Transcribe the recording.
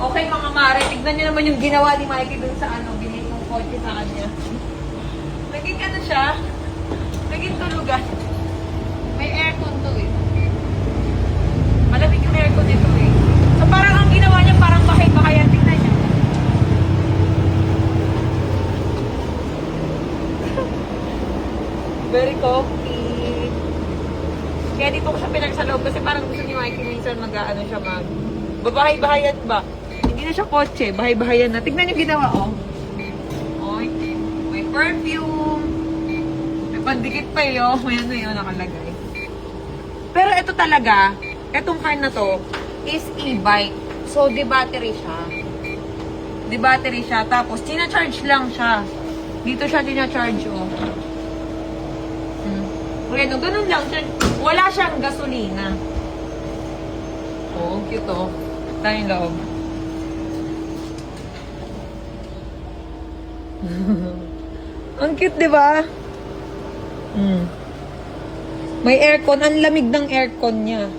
Okay mga mare, tignan niyo naman yung ginawa ni Mikey dun sa binili kong kotse sa kanya. Naging ano siya? Naging tulugan. May aircon to eh. Malamig yung aircon nito eh. So parang ang ginawa niya parang bahay-bahayan. Tignan niyo. Very comfy. Kaya dito ko siya pinagsaloob kasi parang gusto ni Mikey minsan siya babahay-bahayan ba? Hindi na siya kotse, bahay-bahayan na. Tignan niyo ginawa, oh. Oy, may perfume. May pandikit pa yun. May ano yun nakalagay. Pero ito talaga, itong car na to, is e-bike. So, di-battery siya. Di-battery siya. Tapos, tina-charge lang siya. Dito siya tina-charge, oh. Bueno, ganun lang. Wala siyang gasolina. Oh, cute, oh. Tayong loob. Ang cute, di ba? May aircon. Ang lamig ng aircon niya.